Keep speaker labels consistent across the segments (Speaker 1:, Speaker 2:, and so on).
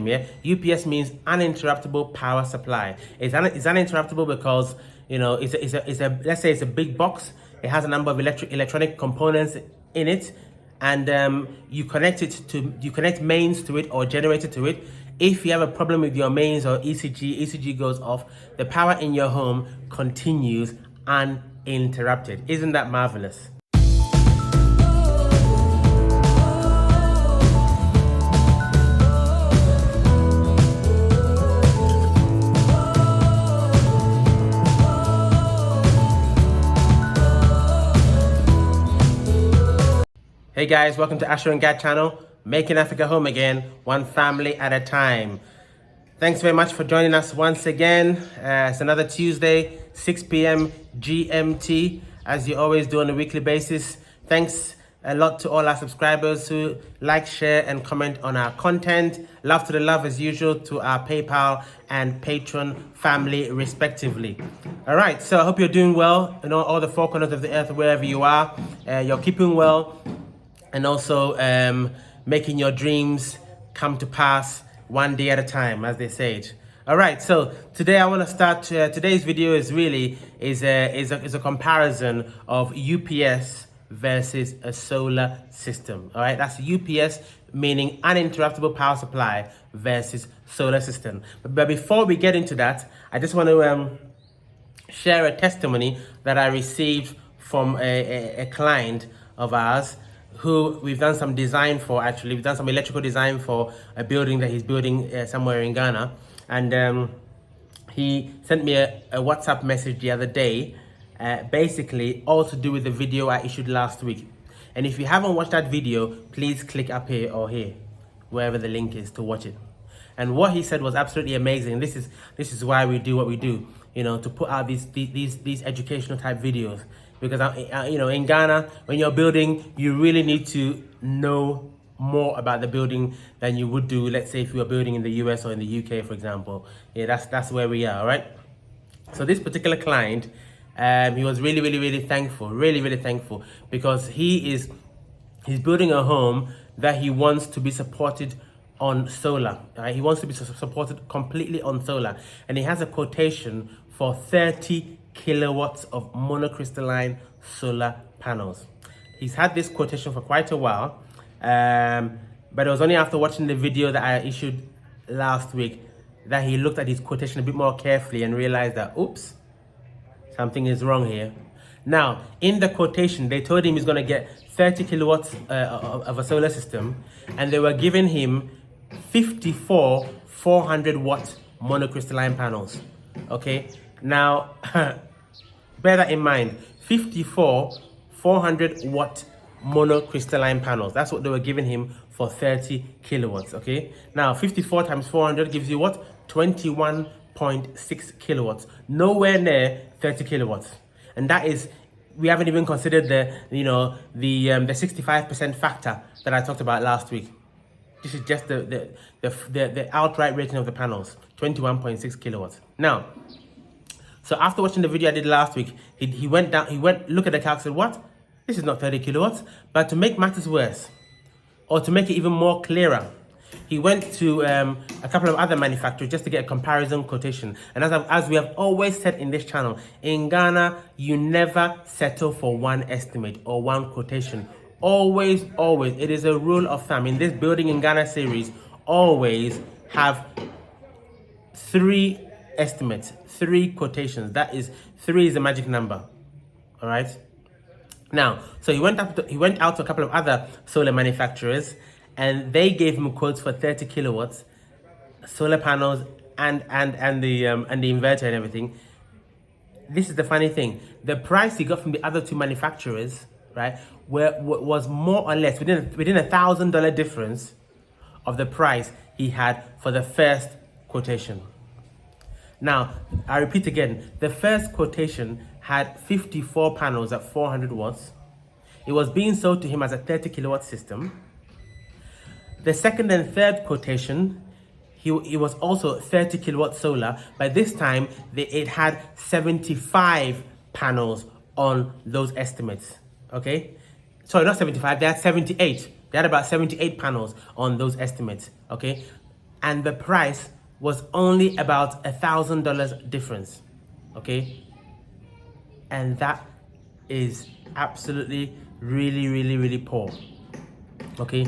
Speaker 1: system. Yeah, UPS means uninterruptible power supply. It's uninterruptible because, you know, it's a let's say it's a big box. It has a number of electronic components in it, and you connect mains to it or generator to it. If you have a problem with your mains or ECG goes off, the power in your home continues uninterrupted. Isn't that marvelous? Hey guys, welcome to Asher and Gad channel, making Africa home again, one family at a time. Thanks very much for joining us once again. It's another Tuesday, 6 p.m. GMT, as you always do on a weekly basis. Thanks a lot to all our subscribers who like, share, and comment on our content. Love to the love as usual to our PayPal and Patreon family, respectively. All right, so I hope you're doing well in all the four corners of the earth, wherever you are. You're keeping well, and also making your dreams come to pass one day at a time, as they say it. All right, so today I want to start. Today's video is a comparison of UPS versus a solar system. All right, that's UPS, meaning uninterruptible power supply, versus solar system. But before we get into that, I just want to share a testimony that I received from a client of ours, who we've done some design for. Actually, we've done some electrical design for a building that he's building somewhere in Ghana. And he sent me a WhatsApp message the other day, basically all to do with the video I issued last week. And if you haven't watched that video, please click up here or here, wherever the link is, to watch it. And what he said was absolutely amazing. This is why we do what we do, you know, to put out these educational type videos. Because you know, in Ghana, when you're building, you really need to know more about the building than you would do, let's say, if you were building in the US or in the UK, for example. Yeah, that's where we are. All right. So this particular client, he was really thankful, really thankful, because he's building a home that he wants to be supported on solar. Right? He wants to be supported completely on solar, and he has a quotation for 30 kilowatts of monocrystalline solar panels. He's had this quotation for quite a while, but it was only after watching the video that I issued last week that he looked at his quotation a bit more carefully and realized that, oops, something is wrong here. Now, in the quotation, they told him he's going to get 30 kilowatts of a solar system, and they were giving him 54 400-watt monocrystalline panels. Okay, now bear that in mind. 54 400-watt monocrystalline panels. That's what they were giving him for 30 kilowatts. Okay, now 54 times 400 gives you what? 21.6 kilowatts. Nowhere near 30 kilowatts. And that is, we haven't even considered the 65% factor that I talked about last week. This is just the outright rating of the panels, 21.6 kilowatts. Now, so after watching the video I did last week, he went look at the calc, said, what? This is not 30 kilowatts. But to make matters worse, or to make it even more clearer, he went to a couple of other manufacturers just to get a comparison quotation. And as we have always said in this channel, in Ghana, you never settle for one estimate or one quotation. Always, it is a rule of thumb. In this Building in Ghana series, always have 3 estimates, 3 quotations. That is, 3 is a magic number. All right. Now, so he went out to a couple of other solar manufacturers, and they gave him quotes for 30 kilowatts solar panels and the inverter and everything. This is the funny thing: the price he got from the other 2 manufacturers, right, was more or less within $1,000 difference of the price he had for the first quotation. Now, I repeat again, the first quotation had 54 panels at 400 watts. It was being sold to him as a 30 kilowatt system. The second and third quotation, it was also 30 kilowatt solar, but this time it had 75 panels on those estimates. Okay, sorry, not 75, they had 78. They had about 78 panels on those estimates. Okay, and the price was only about $1,000 difference, okay? And that is absolutely really poor, okay?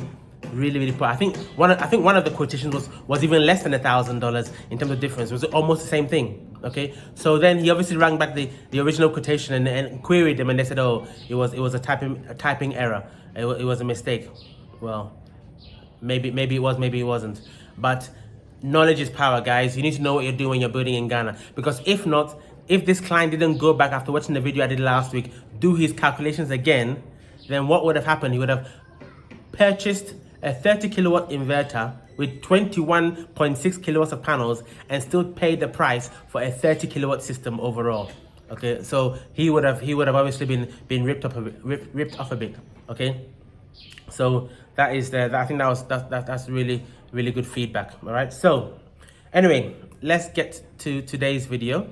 Speaker 1: Really poor. I think one of the quotations was even less than $1,000 in terms of difference. It was almost the same thing, okay? So then he obviously rang back the original quotation and queried them, and they said, oh, it was a typing error. It was a mistake. Well, maybe it was, maybe it wasn't, but knowledge is power, guys. You need to know what you're doing when you're building in Ghana, because if not, if this client didn't go back after watching the video I did last week, do his calculations again, then what would have happened? He would have purchased a 30 kilowatt inverter with 21.6 kilowatts of panels and still paid the price for a 30 kilowatt system overall. Okay, so he would have obviously been ripped off a bit. Okay, so that is I think that's really good feedback. All right, so anyway, let's get to today's video.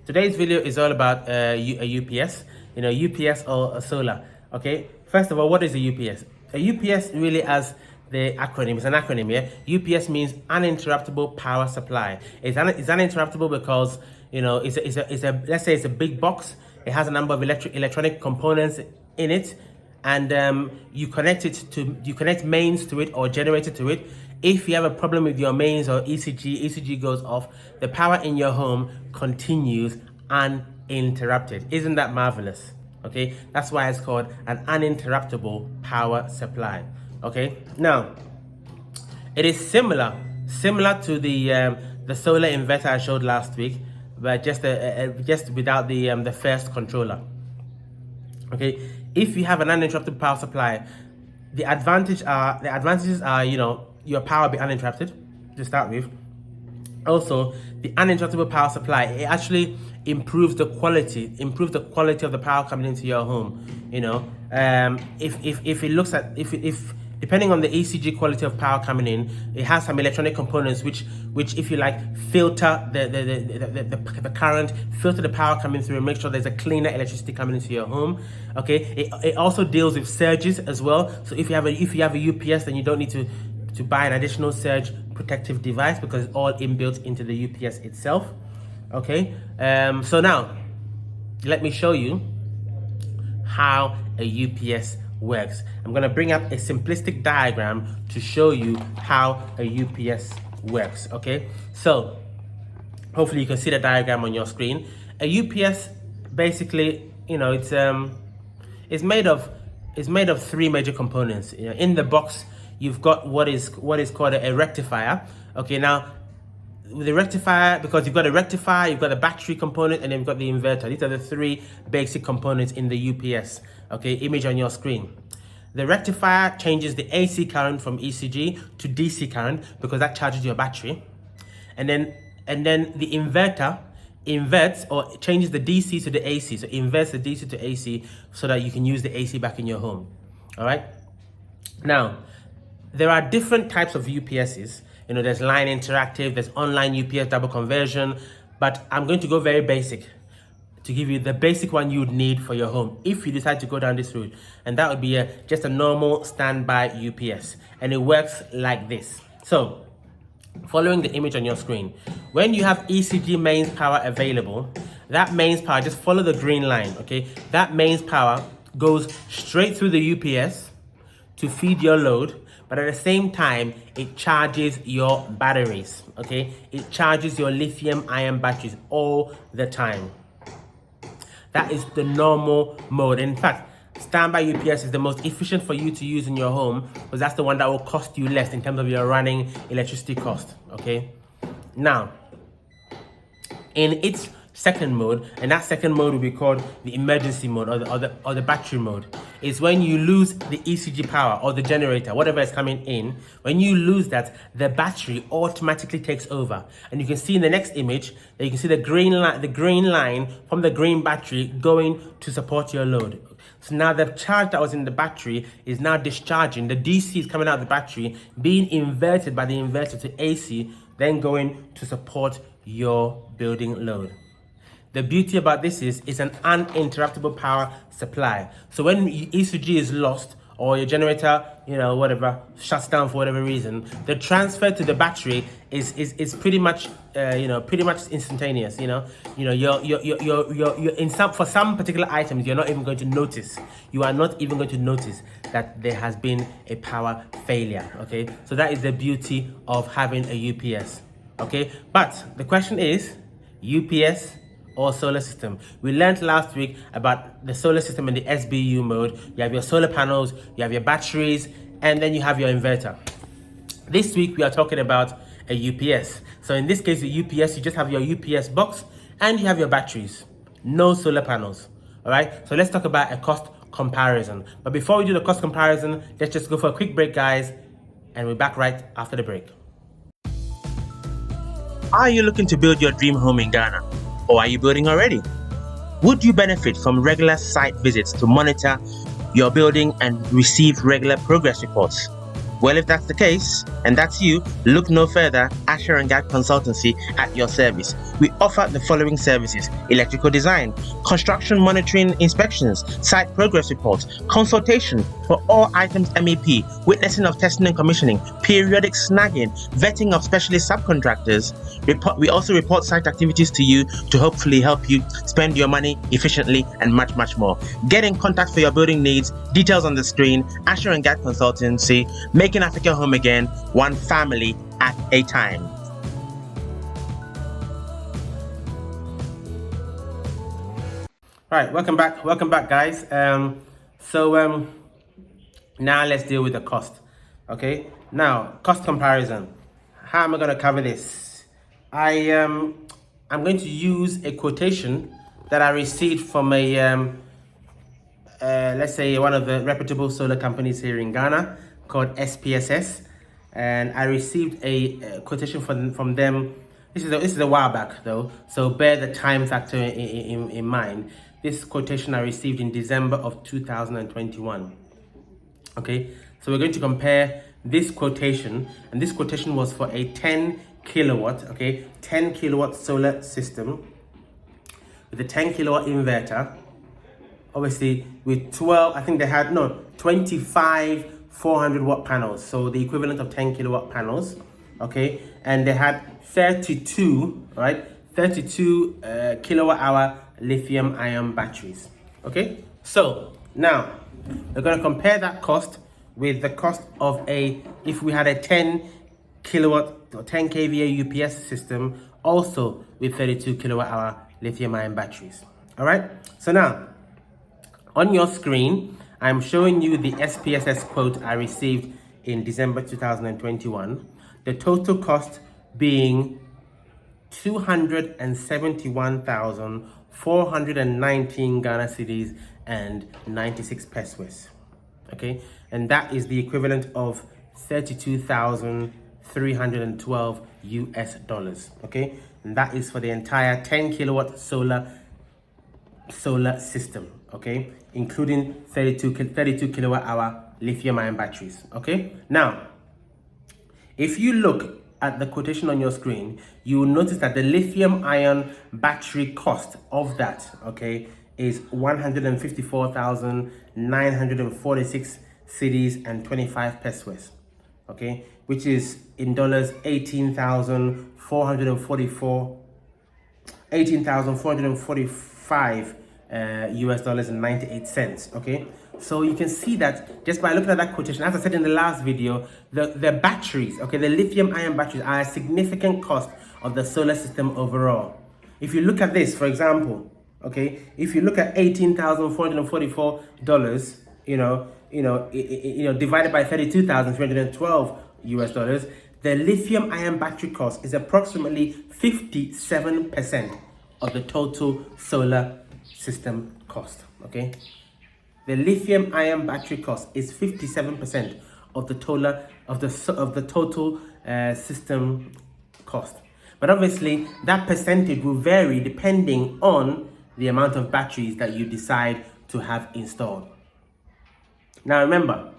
Speaker 1: Today's video is all about a UPS, UPS or a solar. Okay, first of all, what is a UPS? A UPS, really, as the acronym, it's an acronym, yeah? UPS means uninterruptible power supply. It's uninterruptible because, let's say it's a big box. It has a number of electronic components in it, and you connect mains to it or generator to it. If you have a problem with your mains or ECG goes off, the power in your home continues uninterrupted. Isn't that marvelous? Okay, that's why it's called an uninterruptible power supply. Okay, now it is similar to the solar inverter I showed last week, but just without the first controller. Okay, if you have an uninterrupted power supply, the advantages are your power be uninterrupted to start with. Also, the uninterruptible power supply, it actually improves the quality of the power coming into your home. If depending on the ECG quality of power coming in, it has some electronic components which if you like, filter the current, filter the power coming through, and make sure there's a cleaner electricity coming into your home. Okay, it also deals with surges as well. So if you have a UPS, then you don't need to buy an additional surge protective device because it's all inbuilt into the UPS itself. Okay, so now let me show you how a UPS works. I'm going to bring up a simplistic diagram to show you how a UPS works. Okay, so hopefully you can see the diagram on your screen. A UPS basically, it's made of three major components. In the box, you've got what is called a rectifier. Okay, now with the rectifier, because you've got a rectifier, you've got a battery component, and then you've got the inverter. These are the three basic components in the UPS. Okay, image on your screen. The rectifier changes the AC current from ECG to DC current because that charges your battery, and then the inverter inverts or changes the DC to the AC, so inverts the DC to AC so that you can use the AC back in your home. All right. Now, there are different types of UPSs. There's line interactive, there's online UPS double conversion, but I'm going to go very basic to give you the basic one you would need for your home if you decide to go down this route, and that would be just a normal standby UPS, and it works like this. So, following the image on your screen, when you have ECG mains power available, that mains power, just follow the green line, okay? That mains power goes straight through the UPS to feed your load, but at the same time, it charges your batteries, okay? It charges your lithium-ion batteries all the time. That is the normal mode. In fact, standby UPS is the most efficient for you to use in your home because that's the one that will cost you less in terms of your running electricity cost, okay? Now, in its second mode, and that second mode will be called the emergency mode or the battery mode. It's when you lose the ECG power or the generator, whatever is coming in. When you lose that, the battery automatically takes over. And you can see in the next image that you can see the green line from the green battery going to support your load. So now the charge that was in the battery is now discharging. The DC is coming out of the battery, being inverted by the inverter to AC, then going to support your building load. The beauty about this is it's an uninterruptible power supply. So when ECG is lost or your generator, whatever, shuts down for whatever reason, the transfer to the battery is pretty much pretty much instantaneous. You're in for some particular items, you're not even going to notice. You are not even going to notice that there has been a power failure. Okay, so that is the beauty of having a UPS. Okay, but the question is, UPS or solar system? We learned last week about the solar system in the SBU mode. You have your solar panels, you have your batteries, and then you have your inverter. This week we are talking about a UPS. So in this case, the UPS, you just have your UPS box and you have your batteries, no solar panels. All right, so let's talk about a cost comparison. But before we do the cost comparison, let's just go for a quick break, guys, and we're back right after the break. Are you looking to build your dream home in Ghana? Or are you building already? Would you benefit from regular site visits to monitor your building and receive regular progress reports? Well, if that's the case, and that's you, look no further. Asher and Gad Consultancy at your service. We offer the following services: electrical design, construction monitoring inspections, site progress reports, consultation for all items MEP, witnessing of testing and commissioning, periodic snagging, vetting of specialist subcontractors. We also report site activities to you to hopefully help you spend your money efficiently and much, much more. Get in contact for your building needs. Details on the screen. Asher and Gad Consultancy, making Africa home again, one family at a time. Right, welcome back, guys. Now let's deal with the cost. Okay, now cost comparison. How am I going to cover this? I'm going to use a quotation that I received from a let's say one of the reputable solar companies here in Ghana called SPSS, and I received a quotation from them. This is a while back though, so bear the time factor in mind. This quotation I received in December of 2021. Okay, so we're going to compare this quotation, and this quotation was for a 10 kilowatt, okay, 10 kilowatt solar system with a 10 kilowatt inverter. Obviously with 25 400 watt panels, so the equivalent of 10 kilowatt panels. Okay, and they had 32 kilowatt hour lithium ion batteries. Okay, so now we're going to compare that cost with the cost of if we had a 10 kilowatt or 10 kVA UPS system, also with 32 kilowatt hour lithium ion batteries. All right, so now on your screen, I'm showing you the SPSS quote I received in December 2021. The total cost being 271,419 Ghana cedis and 96 pesos. Okay, and that is the equivalent of 32,312 US dollars. Okay, and that is for the entire 10 kilowatt solar system. Okay, including 32 kilowatt hour lithium ion batteries. Okay, now if you look at the quotation on your screen, you will notice that the lithium ion battery cost of that, okay, is 154,946 cedis and 25 pesos. Okay, which is in dollars 18,445 US dollars and 98 cents. Okay, so you can see that just by looking at that quotation, as I said in the last video, the batteries, okay, the lithium ion batteries are a significant cost of the solar system overall. If you look at this, for example, okay, if you look at $18,444, divided by 32,312 US dollars, the lithium ion battery cost is approximately 57% of the total solar system cost. Okay, the lithium ion battery cost is 57% of the total system cost. But obviously that percentage will vary depending on the amount of batteries that you decide to have installed. Now remember,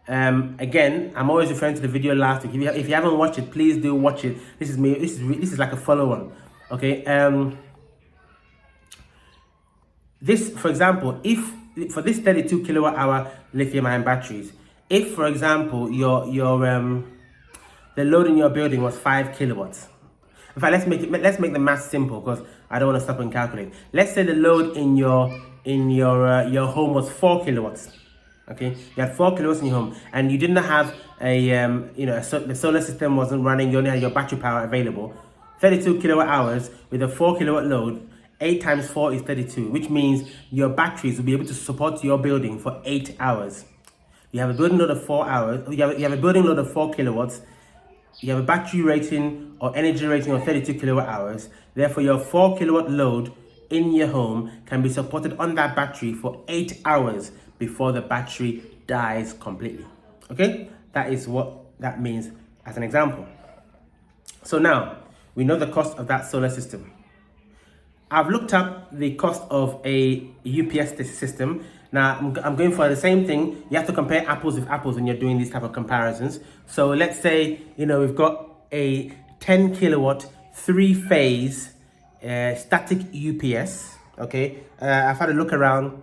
Speaker 1: again, I'm always referring to the video last week. If you haven't watched it, please do watch it. This is like a follow-on. Okay, this, for example, if for this 32 kilowatt hour lithium ion batteries, if for example the load in your building was 5 kilowatts. In fact, let's make the math simple, because I don't want to stop and calculate. Let's say the load in your home was 4 kilowatts. Okay, you had 4 kilowatts in your home, and you didn't have the solar system wasn't running. You only had your battery power available. 32 kilowatt hours with a 4 kilowatt load. 8 times 4 is 32, which means your batteries will be able to support your building for 8 hours. You have a building load of 4 hours. You have a building load of 4 kilowatts. You have a battery rating or energy rating of 32 kilowatt hours. Therefore, your 4 kilowatt load in your home can be supported on that battery for 8 hours before the battery dies completely. Okay, that is what that means as an example. So now we know the cost of that solar system. I've looked up the cost of a UPS system. Now I'm going for the same thing. You have to compare apples with apples when you're doing these type of comparisons. So let's say, we've got a 10 kilowatt 3-phase static UPS. Okay, I've had a look around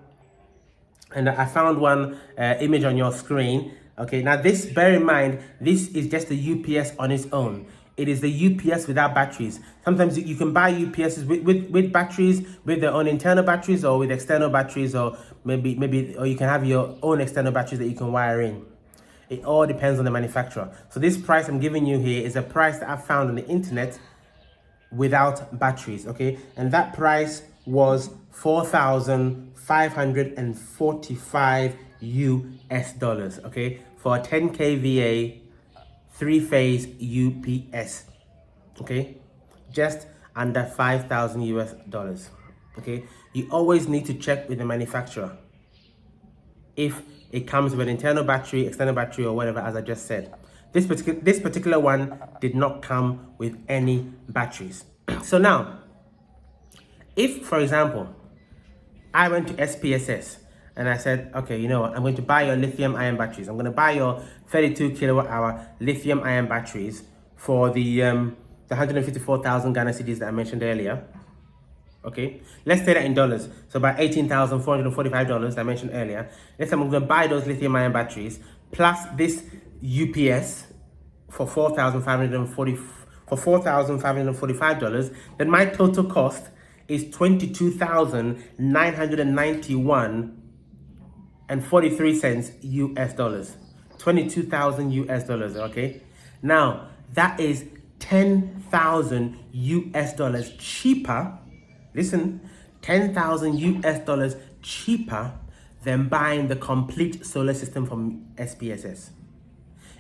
Speaker 1: and I found one image on your screen. Okay, now this, bear in mind, this is just the UPS on its own. It is the UPS without batteries. Sometimes you can buy UPSs with batteries, with their own internal batteries or with external batteries, or or you can have your own external batteries that you can wire in. It all depends on the manufacturer. So this price I'm giving you here is a price that I found on the internet without batteries, okay? And that price was $4,545 US, okay? For a 10 kVA 3-phase UPS, okay? Just under $5,000 US, okay? You always need to check with the manufacturer if it comes with an internal battery, external battery, or whatever, as I just said. This particular one did not come with any batteries. So now, if, for example, I went to SPSS and I said, okay, you know what, I'm going to buy your lithium ion batteries. I'm going to buy your 32 kilowatt hour lithium ion batteries for the 154,000 Ghana cedis that I mentioned earlier. Okay, let's say that in dollars. So about $18,445 I mentioned earlier. Let's say I'm going to buy those lithium ion batteries plus this UPS for $4,545. Then my total cost is $22,991.43 US. 22,000 US, okay? Now, that is 10,000 US cheaper. Listen, 10,000 US cheaper than buying the complete solar system from SPSS.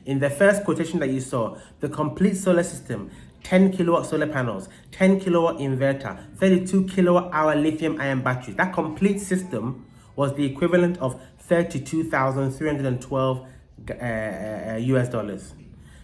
Speaker 1: In the first quotation that you saw, the complete solar system, 10 kilowatt solar panels, 10 kilowatt inverter, 32 kilowatt hour lithium ion batteries. That complete system was the equivalent of $32,312 US.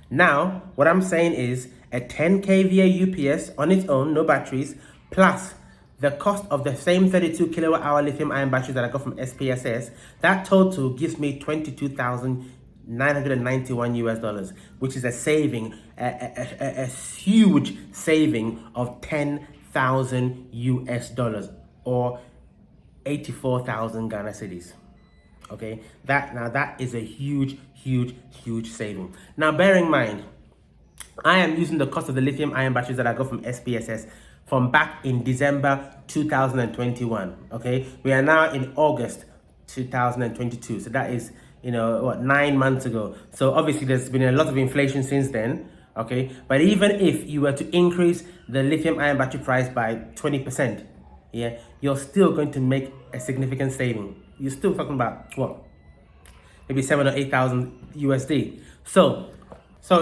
Speaker 1: Now, what I'm saying is a 10 kVA UPS on its own, no batteries, plus the cost of the same 32 kilowatt hour lithium ion batteries that I got from SPSS, that total gives me $22,991 US, which is a saving, a huge saving of 10,000 US or 84,000 Ghana cedis. Okay, that is a huge saving. Now, bear in mind, I am using the cost of the lithium ion batteries that I got from SPSS from back in December 2021. Okay, we are now in August 2022, so that is 9 months ago. So obviously there's been a lot of inflation since then. Okay, but even if you were to increase the lithium ion battery price by 20%, yeah, you're still going to make a significant saving. You're still talking about what, maybe 7,000 or 8,000 USD. So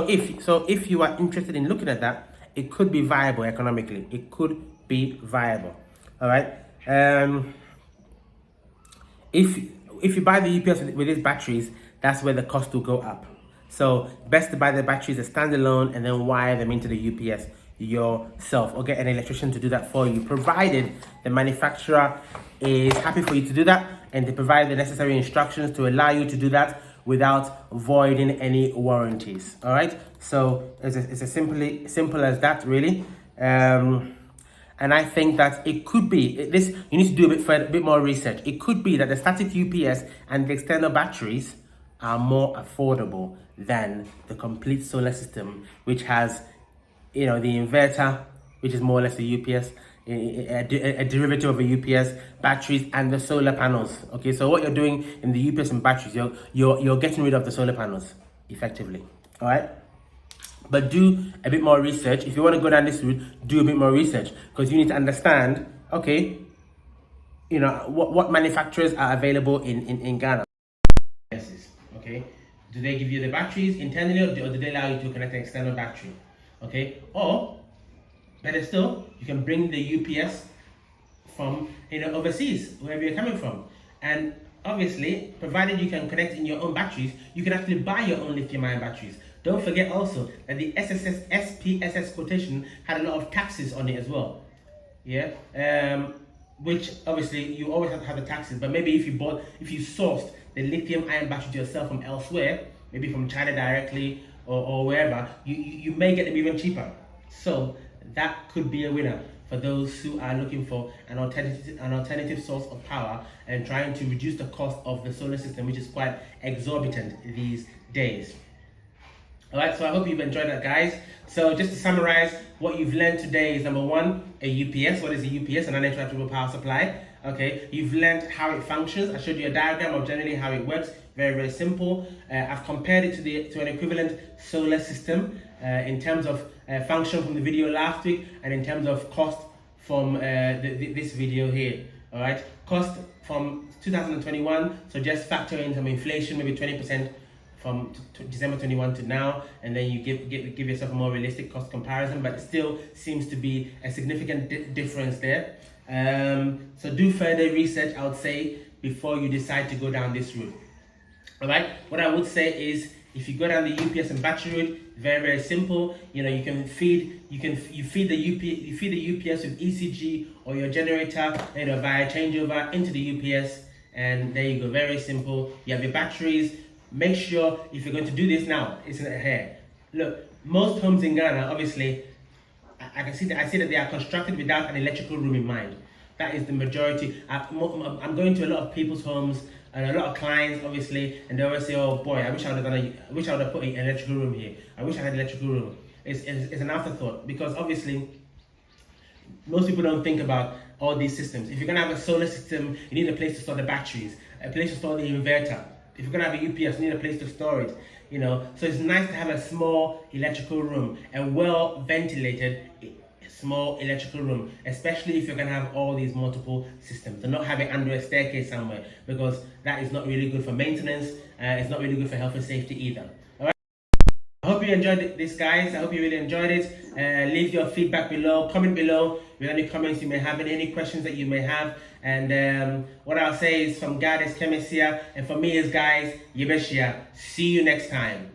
Speaker 1: if you are interested in looking at that, it could be viable economically. It could be viable. All right. If you buy the UPS with these batteries, that's where the cost will go up. So best to buy the batteries as standalone and then wire them into the UPS yourself, or get an electrician to do that for you, provided the manufacturer is happy for you to do that and they provide the necessary instructions to allow you to do that without voiding any warranties. All right, so it's as simple as that, really. And I think that it could be this. You need to do a bit more research. It could be that the static UPS and the external batteries are more affordable than the complete solar system, which has, the inverter, which is more or less the UPS, a derivative of a UPS, batteries, and the solar panels. Okay, so what you're doing in the UPS and batteries, you're getting rid of the solar panels effectively. All right. But do a bit more research. If you want to go down this route, do a bit more research, because you need to understand, okay, what manufacturers are available in Ghana. Okay, do they give you the batteries internally, or do they allow you to connect an external battery? Okay, or better still, you can bring the UPS from overseas, wherever you're coming from, and obviously, provided you can connect in your own batteries, you can actually buy your own lithium-ion batteries. Don't forget also that the SPSS quotation had a lot of taxes on it as well. Yeah, which obviously you always have to have the taxes, but maybe if you sourced the lithium-ion battery to yourself from elsewhere, maybe from China directly or wherever, you may get them even cheaper. So that could be a winner for those who are looking for an alternative source of power and trying to reduce the cost of the solar system, which is quite exorbitant these days. All right, so I hope you've enjoyed that, guys. So just to summarize, what you've learned today is, number one, a UPS. What is a UPS? An uninterruptible power supply. Okay, you've learned how it functions. I showed you a diagram of generally how it works. Very, very simple. I've compared it to an equivalent solar system in terms of function from the video last week, and in terms of cost from this video here. All right, cost from 2021. So just factor in some inflation, maybe 20%. From December 21 to now, and then you give yourself a more realistic cost comparison, but it still seems to be a significant difference there. So do further research, I would say, before you decide to go down this route. All right, what I would say is, if you go down the UPS and battery route, very, very simple. You feed the UPS with ECG or your generator, via changeover into the UPS, and there you go. Very simple. You have your batteries. Make sure, if you're going to do this now, isn't it here? Look, most homes in Ghana, obviously, I see that they are constructed without an electrical room in mind. That is the majority. I'm going to a lot of people's homes and a lot of clients, obviously, and they always say, "Oh boy, I wish I would have put an electrical room here. I wish I had an electrical room." It's an afterthought, because obviously most people don't think about all these systems. If you're gonna have a solar system, you need a place to store the batteries, a place to store the inverter. If you're gonna have a UPS, you need a place to store it. So it's nice to have a small electrical room, a well ventilated small electrical room, especially if you're gonna have all these multiple systems, and not have it under a staircase somewhere, because that is not really good for maintenance. It's not really good for health and safety either. All right. I hope you enjoyed this, guys. I hope you really enjoyed it. Leave your feedback below, comment below with any comments you may have, and any questions that you may have. And what I'll say is, from God is Kemesia, and for me is, guys, Yebeshia. See you next time.